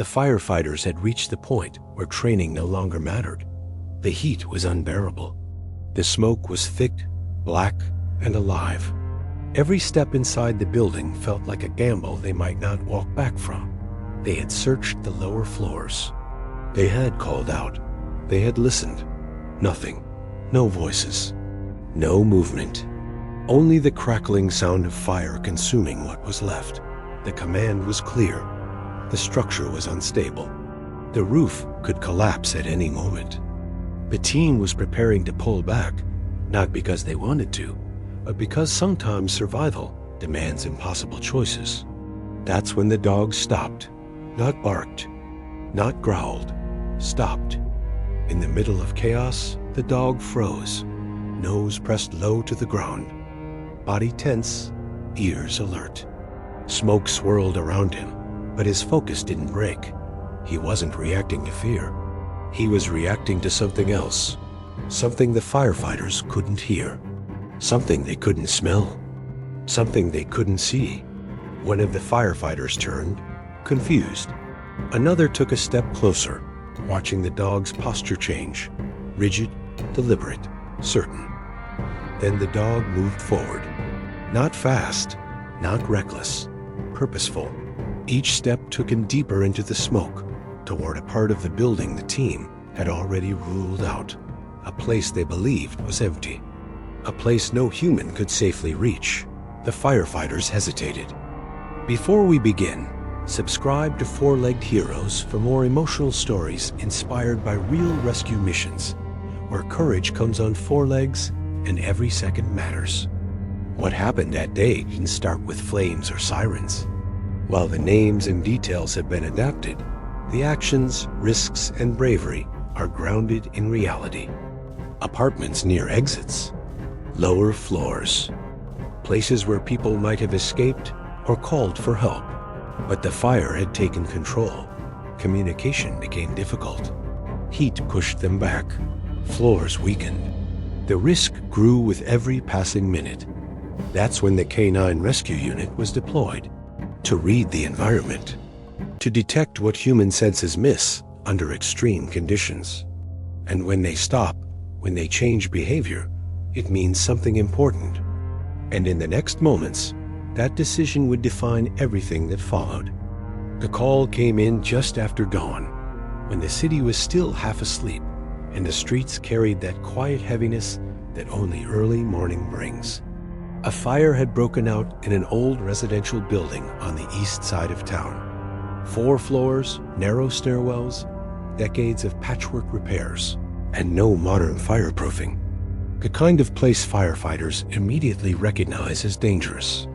The firefighters had reached the point where training no longer mattered. The heat was unbearable. The smoke was thick, black, and alive. Every step inside the building felt like a gamble they might not walk back from. They had searched the lower floors. They had called out. They had listened. Nothing. No voices. No movement. Only the crackling sound of fire consuming what was left. The command was clear. The structure was unstable. The roof could collapse at any moment. The team was preparing to pull back, not because they wanted to, but because sometimes survival demands impossible choices. That's when the dog stopped. Not barked, not growled, stopped. In the middle of chaos, the dog froze, nose pressed low to the ground, body tense, ears alert. Smoke swirled around him, but his focus didn't break. He wasn't reacting to fear. He was reacting to something else, something the firefighters couldn't hear, something they couldn't smell, something they couldn't see. One of the firefighters turned, confused. Another took a step closer, watching the dog's posture change, rigid, deliberate, certain. Then the dog moved forward. Not fast, not reckless, purposeful. Each step took him deeper into the smoke, toward a part of the building the team had already ruled out, a place they believed was empty, a place no human could safely reach. The firefighters hesitated. Before we begin, subscribe to Four-Legged Heroes for more emotional stories inspired by real rescue missions, where courage comes on four legs and every second matters. What happened that day didn't start with flames or sirens. While the names and details have been adapted, the actions, risks, and bravery are grounded in reality. Apartments near exits, lower floors, places where people might have escaped or called for help. But the fire had taken control. Communication became difficult. Heat pushed them back. Floors weakened. The risk grew with every passing minute. That's when the K9 rescue unit was deployed, to read the environment, to detect what human senses miss under extreme conditions. And when they stop, when they change behavior, it means something important. And in the next moments, that decision would define everything that followed. The call came in just after dawn, when the city was still half asleep, and the streets carried that quiet heaviness that only early morning brings. A fire had broken out in an old residential building on the east side of town. 4 floors, narrow stairwells, decades of patchwork repairs, and no modern fireproofing. The kind of place firefighters immediately recognize as dangerous.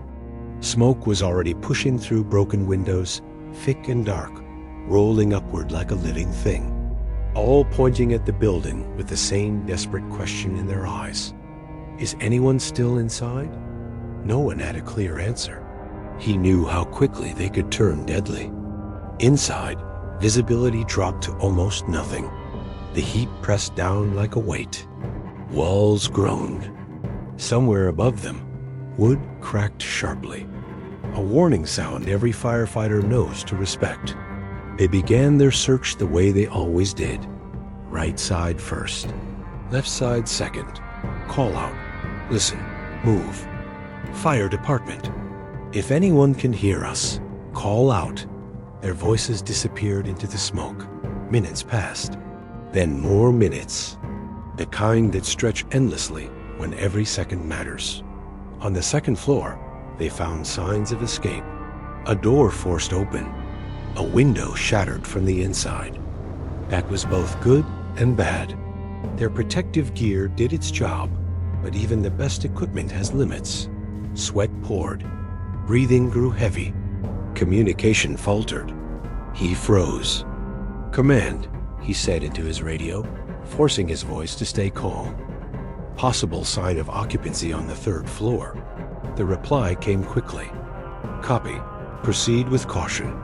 Smoke was already pushing through broken windows, thick and dark, rolling upward like a living thing, all pointing at the building with the same desperate question in their eyes. Is anyone still inside? No one had a clear answer. He knew how quickly they could turn deadly. Inside, visibility dropped to almost nothing. The heat pressed down like a weight. Walls groaned. Somewhere above them, wood cracked sharply, a warning sound every firefighter knows to respect. They began their search the way they always did. Right side first, left side second. Call out, listen, move. Fire department. If anyone can hear us, call out. Their voices disappeared into the smoke. Minutes passed. Then more minutes. The kind that stretch endlessly when every second matters. On the second floor, they found signs of escape. A door forced open. A window shattered from the inside. That was both good and bad. Their protective gear did its job, but even the best equipment has limits. Sweat poured. Breathing grew heavy. Communication faltered. He froze. Command, he said into his radio, forcing his voice to stay calm. Possible sign of occupancy on the 3rd floor. The reply came quickly. Copy. Proceed with caution.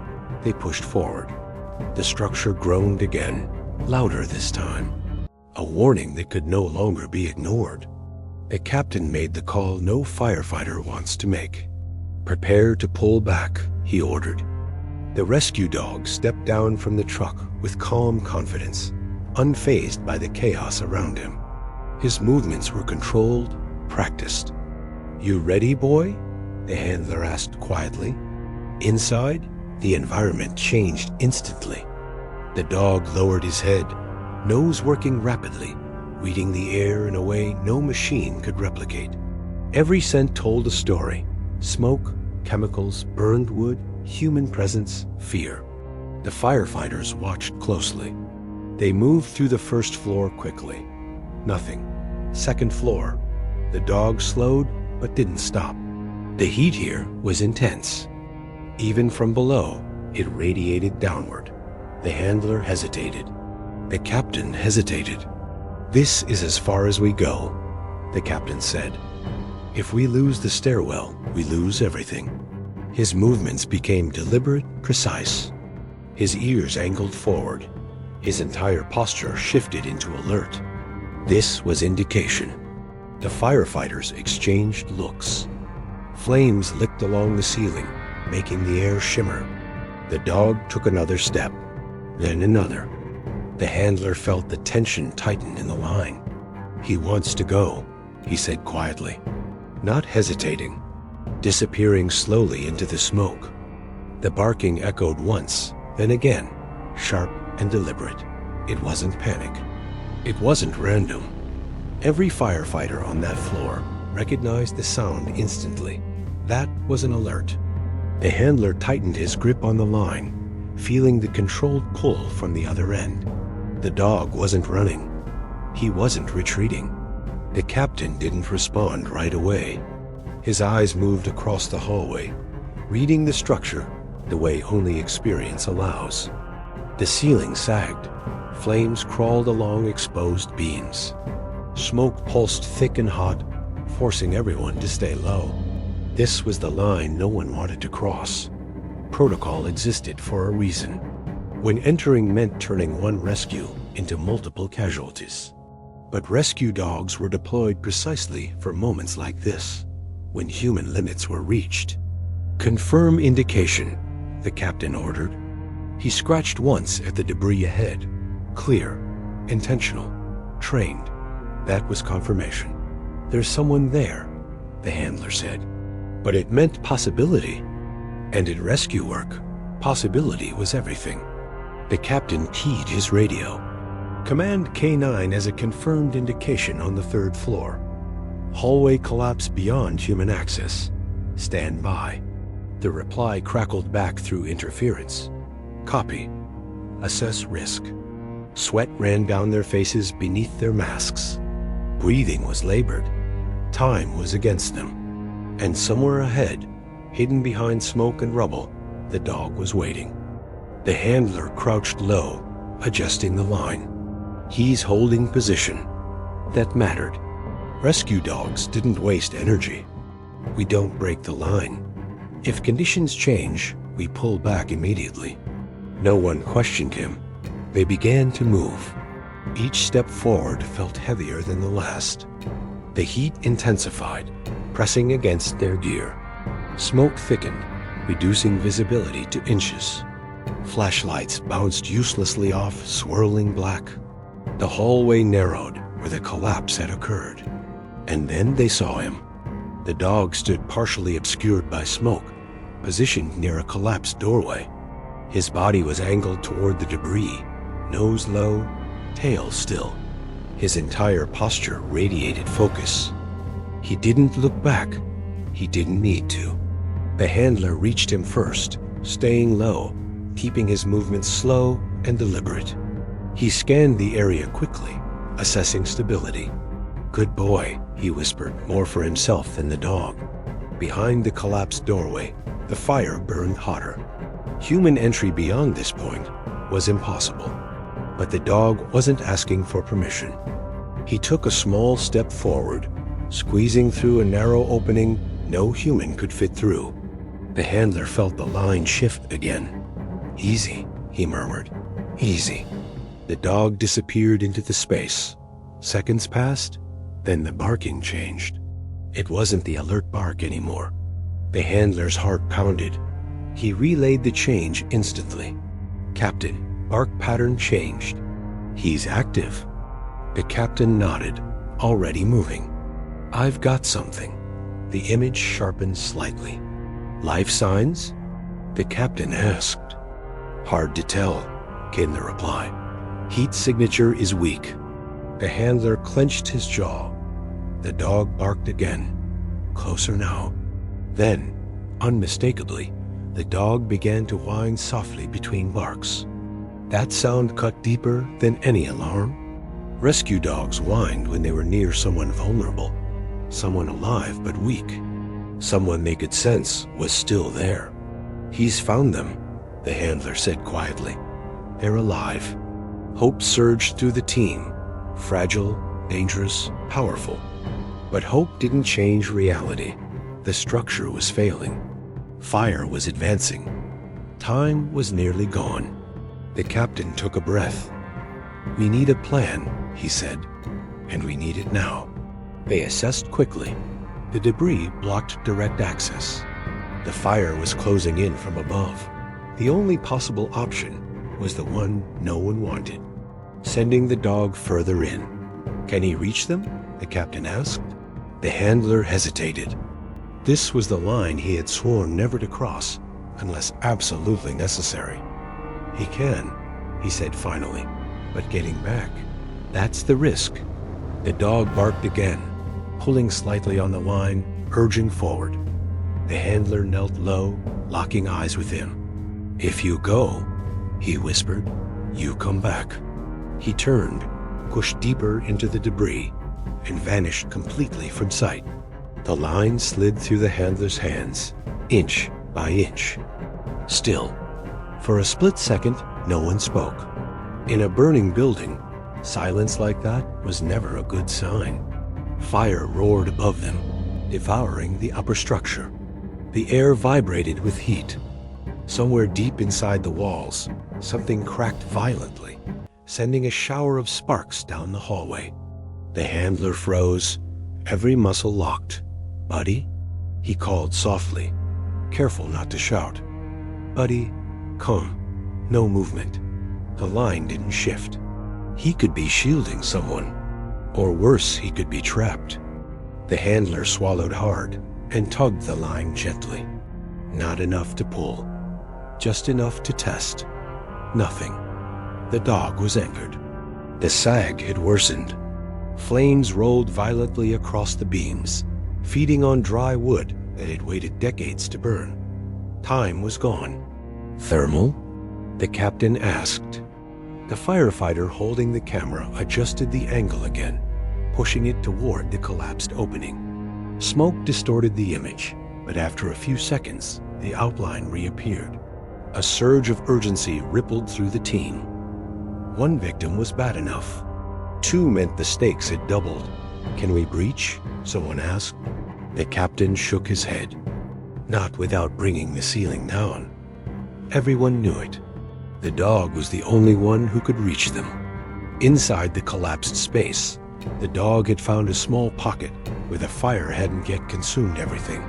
They pushed forward. The structure groaned again, louder this time. A warning that could no longer be ignored. The captain made the call no firefighter wants to make. Prepare to pull back, he ordered. The rescue dog stepped down from the truck with calm confidence, unfazed by the chaos around him. His movements were controlled, practiced. "You ready, boy?" the handler asked quietly. Inside, the environment changed instantly. The dog lowered his head, nose working rapidly, reading the air in a way no machine could replicate. Every scent told a story: smoke, chemicals, burned wood, human presence, fear. The firefighters watched closely. They moved through the first floor quickly. Nothing. Second floor. The dog slowed but didn't stop. The heat here was intense. Even from below, it radiated downward. The handler hesitated. The captain hesitated. "This is as far as we go," the captain said. "If we lose the stairwell, we lose everything." His movements became deliberate, precise. His ears angled forward. His entire posture shifted into alert. This was indication. The firefighters exchanged looks. Flames licked along the ceiling, making the air shimmer. The dog took another step, then another. The handler felt the tension tighten in the line. "He wants to go," he said quietly, not hesitating, disappearing slowly into the smoke. The barking echoed once, then again, sharp and deliberate. It wasn't panic. It wasn't random. Every firefighter on that floor recognized the sound instantly. That was an alert. The handler tightened his grip on the line, feeling the controlled pull from the other end. The dog wasn't running. He wasn't retreating. The captain didn't respond right away. His eyes moved across the hallway, reading the structure the way only experience allows. The ceiling sagged. Flames crawled along exposed beams. Smoke pulsed thick and hot, forcing everyone to stay low. This was the line no one wanted to cross. Protocol existed for a reason. When entering meant turning one rescue into multiple casualties. But rescue dogs were deployed precisely for moments like this, when human limits were reached. "Confirm indication," the captain ordered. He scratched once at the debris ahead. Clear, intentional, trained. That was confirmation. "There's someone there," the handler said. But it meant possibility. And in rescue work, possibility was everything. The captain keyed his radio. "Command K9 as a confirmed indication on the third floor. Hallway collapse beyond human access. Stand by." The reply crackled back through interference. "Copy. Assess risk." Sweat ran down their faces beneath their masks. Breathing was labored. Time was against them. And somewhere ahead, hidden behind smoke and rubble, the dog was waiting. The handler crouched low, adjusting the line. He's holding position. That mattered. Rescue dogs didn't waste energy. We don't break the line. If conditions change, we pull back immediately. No one questioned him. They began to move. Each step forward felt heavier than the last. The heat intensified, pressing against their gear. Smoke thickened, reducing visibility to inches. Flashlights bounced uselessly off, swirling black. The hallway narrowed where the collapse had occurred. And then they saw him. The dog stood partially obscured by smoke, positioned near a collapsed doorway. His body was angled toward the debris, nose low, tail still. His entire posture radiated focus. He didn't look back. He didn't need to. The handler reached him first, staying low, keeping his movements slow and deliberate. He scanned the area quickly, assessing stability. "Good boy," he whispered, more for himself than the dog. Behind the collapsed doorway, the fire burned hotter. Human entry beyond this point was impossible. But the dog wasn't asking for permission. He took a small step forward, squeezing through a narrow opening no human could fit through. The handler felt the line shift again. "Easy," he murmured. "Easy." The dog disappeared into the space. Seconds passed, then the barking changed. It wasn't the alert bark anymore. The handler's heart pounded. He relayed the change instantly. "Captain, bark pattern changed." "He's active." The captain nodded, already moving. "I've got something." The image sharpened slightly. "Life signs?" the captain asked. "Hard to tell," came the reply. "Heat signature is weak." The handler clenched his jaw. The dog barked again, closer now. Then, unmistakably, the dog began to whine softly between barks. That sound cut deeper than any alarm. Rescue dogs whined when they were near someone vulnerable, someone alive but weak, someone they could sense was still there. "He's found them," the handler said quietly. "They're alive." Hope surged through the team, fragile, dangerous, powerful. But hope didn't change reality. The structure was failing. Fire was advancing. Time was nearly gone. The captain took a breath. "We need a plan," he said, "and we need it now." They assessed quickly. The debris blocked direct access. The fire was closing in from above. The only possible option was the one no one wanted: sending the dog further in. "Can he reach them?" the captain asked. The handler hesitated. This was the line he had sworn never to cross, unless absolutely necessary. "He can," he said finally, "but getting back, that's the risk." The dog barked again, pulling slightly on the line, urging forward. The handler knelt low, locking eyes with him. "If you go," he whispered, "you come back." He turned, pushed deeper into the debris, and vanished completely from sight. The line slid through the handler's hands, inch by inch. Still, for a split second, no one spoke. In a burning building, silence like that was never a good sign. Fire roared above them, devouring the upper structure. The air vibrated with heat. Somewhere deep inside the walls, something cracked violently, sending a shower of sparks down the hallway. The handler froze, every muscle locked. "Buddy?" he called softly, careful not to shout. "Buddy, come." No movement. The line didn't shift. He could be shielding someone. Or worse, he could be trapped. The handler swallowed hard and tugged the line gently. Not enough to pull. Just enough to test. Nothing. The dog was anchored. The sag had worsened. Flames rolled violently across the beams, feeding on dry wood that had waited decades to burn. Time was gone. "Thermal?" the captain asked. The firefighter holding the camera adjusted the angle again, pushing it toward the collapsed opening. Smoke distorted the image, but after a few seconds, the outline reappeared. A surge of urgency rippled through the team. One victim was bad enough. Two meant the stakes had doubled. "Can we breach?" someone asked. The captain shook his head. Not without bringing the ceiling down. Everyone knew it. The dog was the only one who could reach them. Inside the collapsed space, the dog had found a small pocket where the fire hadn't yet consumed everything.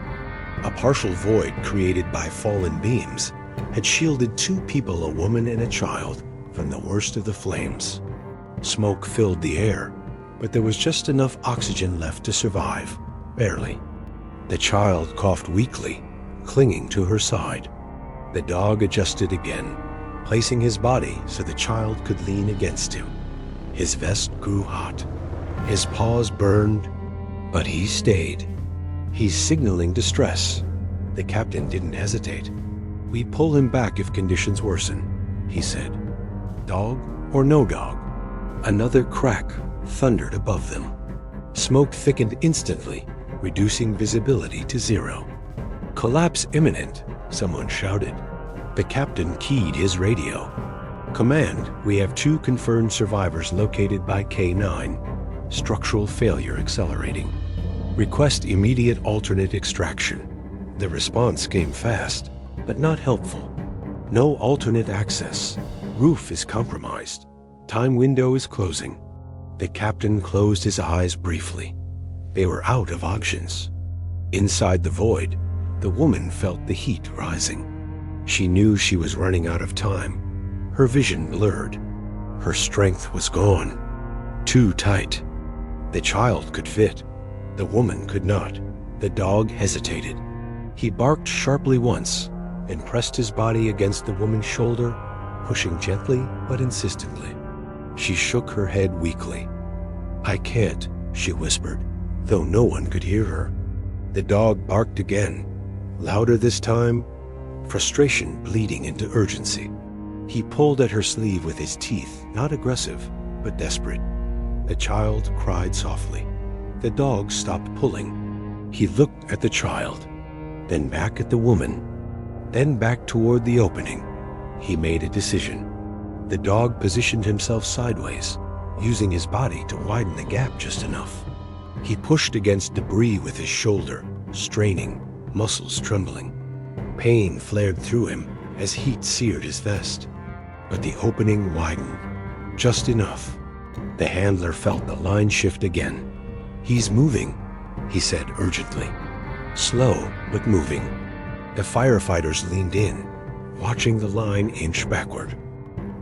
A partial void created by fallen beams had shielded two people, a woman and a child, from the worst of the flames. Smoke filled the air, but there was just enough oxygen left to survive, barely. The child coughed weakly, clinging to her side. The dog adjusted again, placing his body so the child could lean against him. His vest grew hot. His paws burned, but he stayed. "He's signaling distress." The captain didn't hesitate. "We pull him back if conditions worsen," he said. "Dog or no dog?" Another crack thundered above them. Smoke thickened instantly, reducing visibility to zero. "Collapse imminent," someone shouted. The captain keyed his radio. "Command, we have 2 confirmed survivors located by K9. Structural failure accelerating. Request immediate alternate extraction." The response came fast, but not helpful. "No alternate access. Roof is compromised. Time window is closing." The captain closed his eyes briefly. They were out of options. Inside the void, the woman felt the heat rising. She knew she was running out of time. Her vision blurred. Her strength was gone. Too tight. The child could fit. The woman could not. The dog hesitated. He barked sharply once and pressed his body against the woman's shoulder, pushing gently but insistently. She shook her head weakly. "I can't," she whispered, though no one could hear her. The dog barked again, louder this time, frustration bleeding into urgency. He pulled at her sleeve with his teeth, not aggressive, but desperate. The child cried softly. The dog stopped pulling. He looked at the child, then back at the woman, then back toward the opening. He made a decision. The dog positioned himself sideways, using his body to widen the gap just enough. He pushed against debris with his shoulder, straining, muscles trembling. Pain flared through him as heat seared his vest. But the opening widened, just enough. The handler felt the line shift again. "He's moving," he said urgently. Slow, but moving. The firefighters leaned in, watching the line inch backward.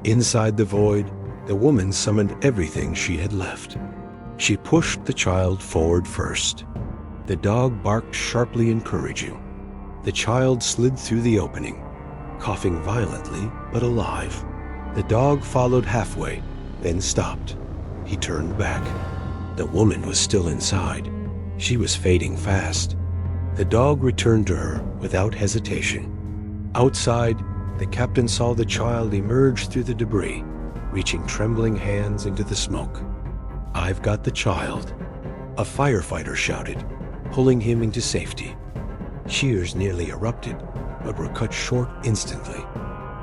Inside the void, the woman summoned everything she had left. She pushed the child forward first. The dog barked sharply encouraging. The child slid through the opening, coughing violently but alive. The dog followed halfway, then stopped. He turned back. The woman was still inside. She was fading fast. The dog returned to her without hesitation. Outside, the captain saw the child emerge through the debris, reaching trembling hands into the smoke. "I've got the child," a firefighter shouted, pulling him into safety. Cheers nearly erupted, but were cut short instantly.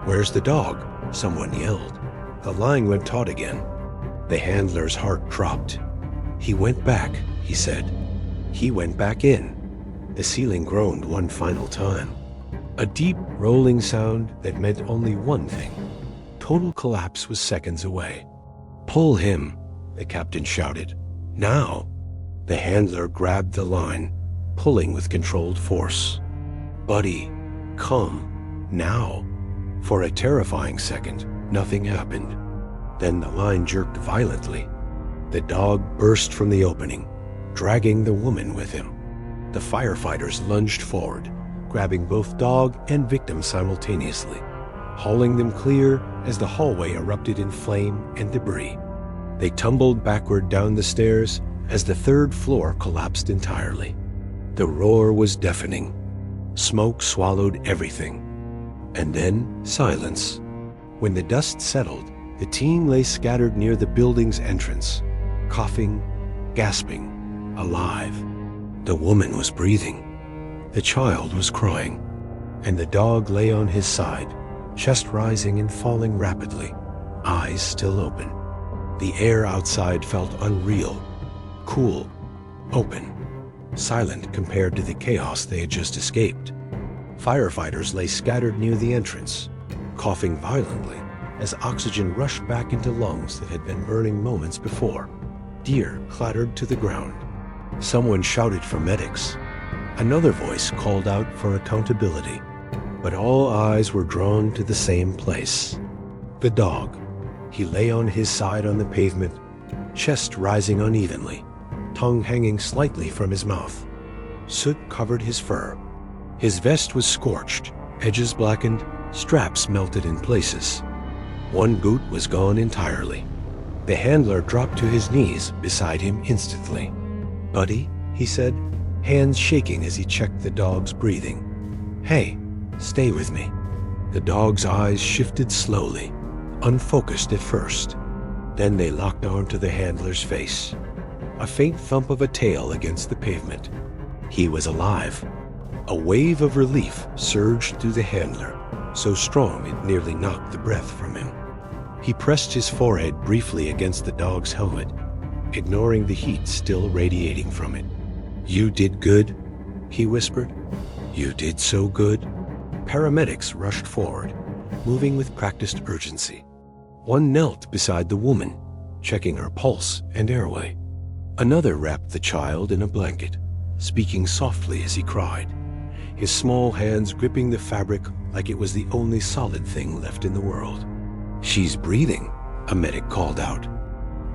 "Where's the dog?" someone yelled. The line went taut again. The handler's heart dropped. "He went back," he said. He went back in. The ceiling groaned one final time. A deep, rolling sound that meant only one thing. Total collapse was seconds away. "Pull him," the captain shouted. "Now!" The handler grabbed the line, pulling with controlled force. "Buddy, come, now." For a terrifying second, nothing happened. Then the line jerked violently. The dog burst from the opening, dragging the woman with him. The firefighters lunged forward, grabbing both dog and victim simultaneously, hauling them clear as the hallway erupted in flame and debris. They tumbled backward down the stairs as the third floor collapsed entirely. The roar was deafening. Smoke swallowed everything. And then silence. When the dust settled, the team lay scattered near the building's entrance, coughing, gasping, alive. The woman was breathing. The child was crying. And the dog lay on his side, chest rising and falling rapidly, eyes still open. The air outside felt unreal, cool, open, silent compared to the chaos they had just escaped. Firefighters lay scattered near the entrance, coughing violently as oxygen rushed back into lungs that had been burning moments before. Deer clattered to the ground. Someone shouted for medics. Another voice called out for accountability. But all eyes were drawn to the same place. The dog. He lay on his side on the pavement, chest rising unevenly, tongue hanging slightly from his mouth. Soot covered his fur. His vest was scorched, edges blackened, straps melted in places. One boot was gone entirely. The handler dropped to his knees beside him instantly. "Buddy," he said, hands shaking as he checked the dog's breathing. "Hey, stay with me." The dog's eyes shifted slowly, unfocused at first. Then they locked onto the handler's face. A faint thump of a tail against the pavement. He was alive. A wave of relief surged through the handler, so strong it nearly knocked the breath from him. He pressed his forehead briefly against the dog's helmet, ignoring the heat still radiating from it. "You did good," he whispered. "You did so good." Paramedics rushed forward, moving with practiced urgency. One knelt beside the woman, checking her pulse and airway. Another wrapped the child in a blanket, speaking softly as he cried, his small hands gripping the fabric like it was the only solid thing left in the world. "She's breathing," a medic called out.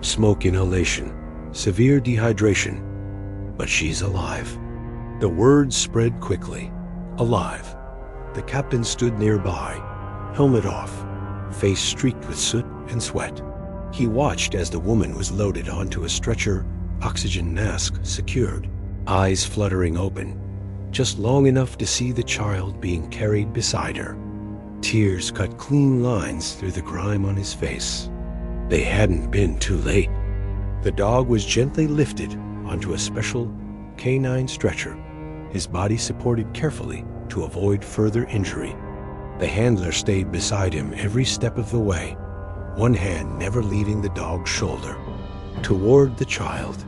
"Smoke inhalation, severe dehydration, but she's alive." The word spread quickly. Alive. The captain stood nearby, helmet off, face streaked with soot and sweat. He watched as the woman was loaded onto a stretcher, oxygen mask secured, eyes fluttering open, just long enough to see the child being carried beside her. Tears cut clean lines through the grime on his face. They hadn't been too late. The dog was gently lifted onto a special canine stretcher, his body supported carefully to avoid further injury. The handler stayed beside him every step of the way, one hand never leaving the dog's shoulder. Toward the child.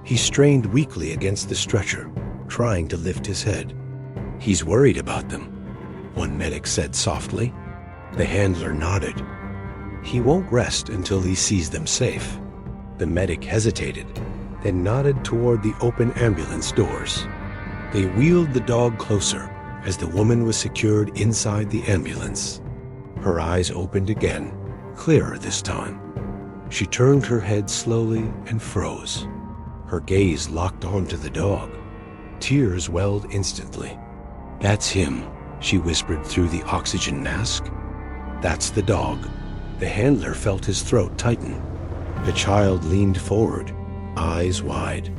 He strained weakly against the stretcher, trying to lift his head. "He's worried about them," one medic said softly. The handler nodded. "He won't rest until he sees them safe." The medic hesitated, then nodded toward the open ambulance doors. They wheeled the dog closer as the woman was secured inside the ambulance. Her eyes opened again, clearer this time. She turned her head slowly and froze. Her gaze locked onto the dog. Tears welled instantly. "That's him," she whispered through the oxygen mask. "That's the dog." The handler felt his throat tighten. The child leaned forward, eyes wide.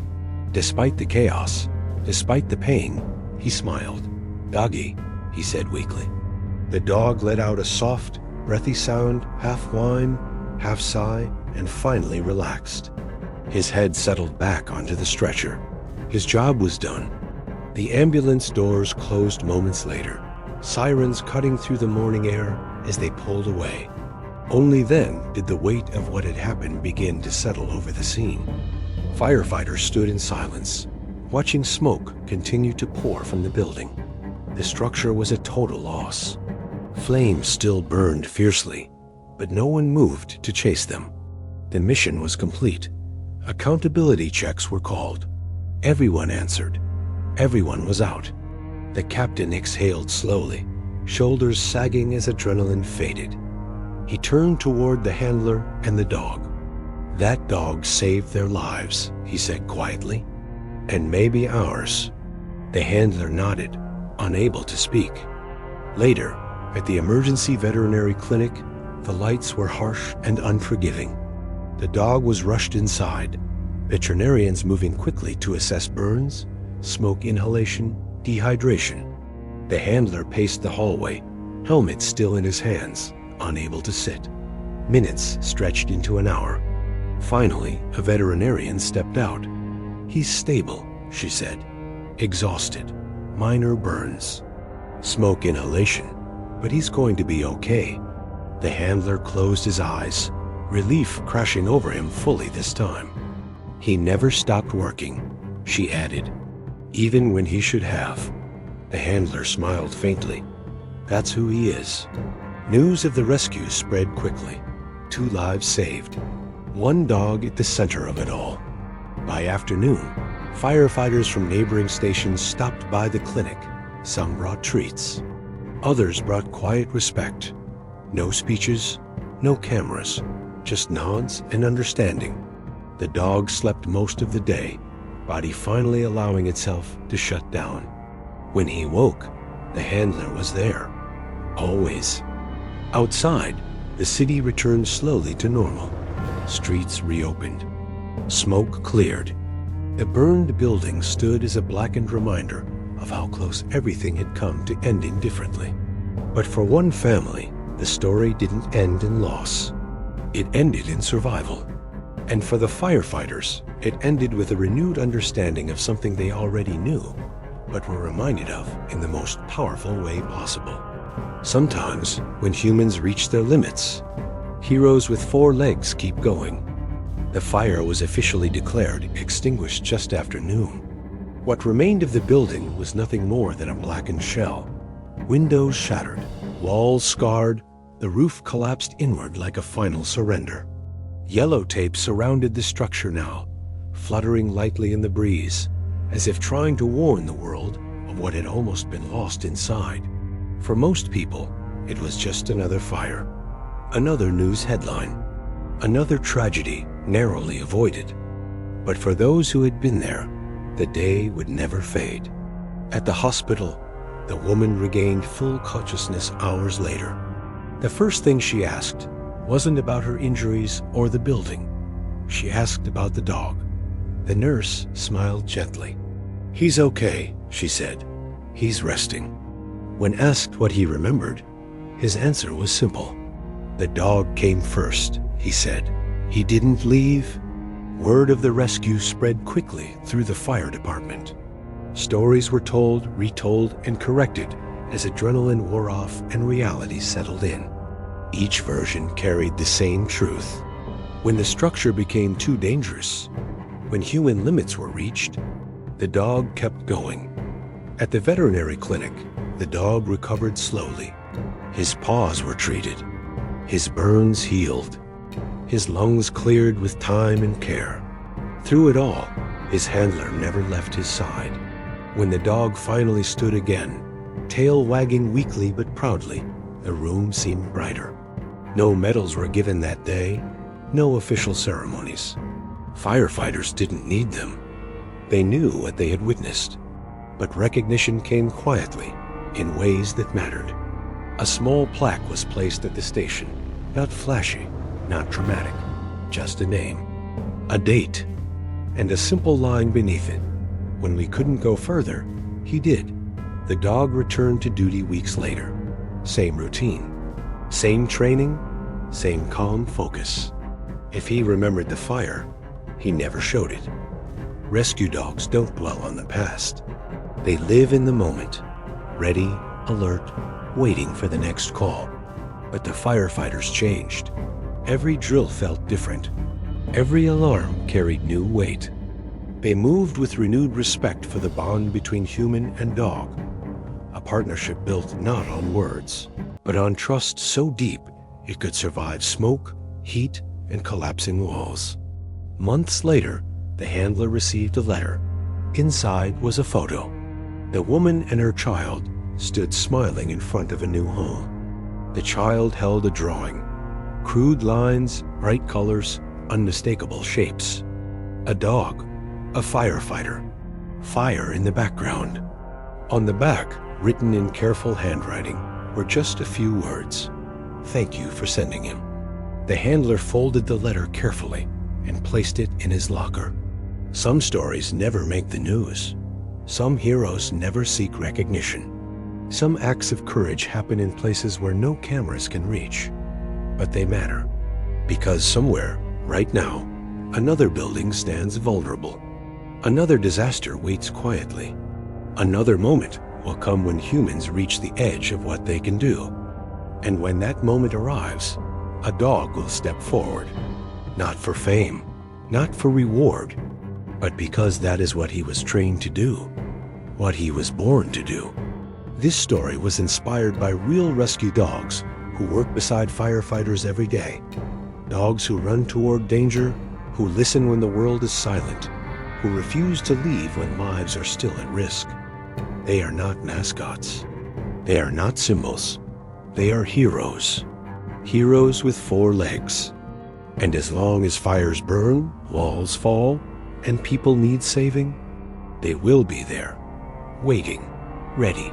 Despite the chaos, despite the pain, he smiled. "Doggy," he said weakly. The dog let out a soft, breathy sound, half whine, half sigh, and finally relaxed. His head settled back onto the stretcher. His job was done. The ambulance doors closed moments later, sirens cutting through the morning air as they pulled away. Only then did the weight of what had happened begin to settle over the scene. Firefighters stood in silence, watching smoke continue to pour from the building. The structure was a total loss. Flames still burned fiercely, but no one moved to chase them. The mission was complete. Accountability checks were called. Everyone answered. Everyone was out. The captain exhaled slowly, shoulders sagging as adrenaline faded. He turned toward the handler and the dog. "That dog saved their lives," he said quietly. "And maybe ours." The handler nodded, unable to speak. Later, at the emergency veterinary clinic, the lights were harsh and unforgiving. The dog was rushed inside, veterinarians moving quickly to assess burns, smoke inhalation, dehydration. The handler paced the hallway, helmet still in his hands, unable to sit. Minutes stretched into an hour. Finally, a veterinarian stepped out. "He's stable," she said. "Exhausted. Minor burns. Smoke inhalation, but he's going to be okay." The handler closed his eyes, relief crashing over him fully this time. "He never stopped working," she added, "even when he should have." The handler smiled faintly. "That's who he is." News of the rescue spread quickly. 2 lives saved. 1 dog at the center of it all. By afternoon, firefighters from neighboring stations stopped by the clinic. Some brought treats. Others brought quiet respect. No speeches, no cameras, just nods and understanding. The dog slept most of the day, body finally allowing itself to shut down. When he woke, the handler was there. Always. Outside, the city returned slowly to normal. Streets reopened. Smoke cleared. The burned building stood as a blackened reminder of how close everything had come to ending differently. But for one family, the story didn't end in loss. It ended in survival. And for the firefighters, it ended with a renewed understanding of something they already knew, but were reminded of in the most powerful way possible. Sometimes, when humans reach their limits, heroes with 4 legs keep going. The fire was officially declared extinguished just after noon. What remained of the building was nothing more than a blackened shell. Windows shattered, walls scarred, the roof collapsed inward like a final surrender. Yellow tape surrounded the structure now, fluttering lightly in the breeze, as if trying to warn the world of what had almost been lost inside. For most people, it was just another fire, another news headline, another tragedy narrowly avoided. But for those who had been there, the day would never fade. At the hospital, the woman regained full consciousness hours later. The first thing she asked wasn't about her injuries or the building. She asked about the dog. The nurse smiled gently. "He's okay," she said. "He's resting." When asked what he remembered, his answer was simple. "The dog came first," he said. "He didn't leave." Word of the rescue spread quickly through the fire department. Stories were told, retold, and corrected as adrenaline wore off and reality settled in. Each version carried the same truth. When the structure became too dangerous, when human limits were reached, the dog kept going. At the veterinary clinic, the dog recovered slowly. His paws were treated. His burns healed. His lungs cleared with time and care. Through it all, his handler never left his side. When the dog finally stood again, tail wagging weakly but proudly, the room seemed brighter. No medals were given that day, no official ceremonies. Firefighters didn't need them. They knew what they had witnessed. But recognition came quietly, in ways that mattered. A small plaque was placed at the station, not flashy, not dramatic, just a name, a date, and a simple line beneath it. When we couldn't go further, he did. The dog returned to duty weeks later. Same routine, same training, same calm focus. If he remembered the fire, he never showed it. Rescue dogs don't dwell on the past. They live in the moment, ready, alert, waiting for the next call. But the firefighters changed. Every drill felt different. Every alarm carried new weight. They moved with renewed respect for the bond between human and dog, a partnership built not on words, but on trust so deep it could survive smoke, heat, and collapsing walls. Months later, the handler received a letter. Inside was a photo. The woman and her child stood smiling in front of a new home. The child held a drawing. Crude lines, bright colors, unmistakable shapes. A dog, a firefighter, fire in the background. On the back, written in careful handwriting, were just a few words. "Thank you for sending him." The handler folded the letter carefully and placed it in his locker. Some stories never make the news. Some heroes never seek recognition. Some acts of courage happen in places where no cameras can reach. But they matter, because somewhere, right now, another building stands vulnerable. Another disaster waits quietly. Another moment will come when humans reach the edge of what they can do. And when that moment arrives, a dog will step forward. Not for fame, not for reward, but because that is what he was trained to do, what he was born to do. This story was inspired by real rescue dogs who work beside firefighters every day. Dogs who run toward danger, who listen when the world is silent, who refuse to leave when lives are still at risk. They are not mascots. They are not symbols. They are heroes. Heroes with 4 legs. And as long as fires burn, walls fall, and people need saving, they will be there, waiting, ready.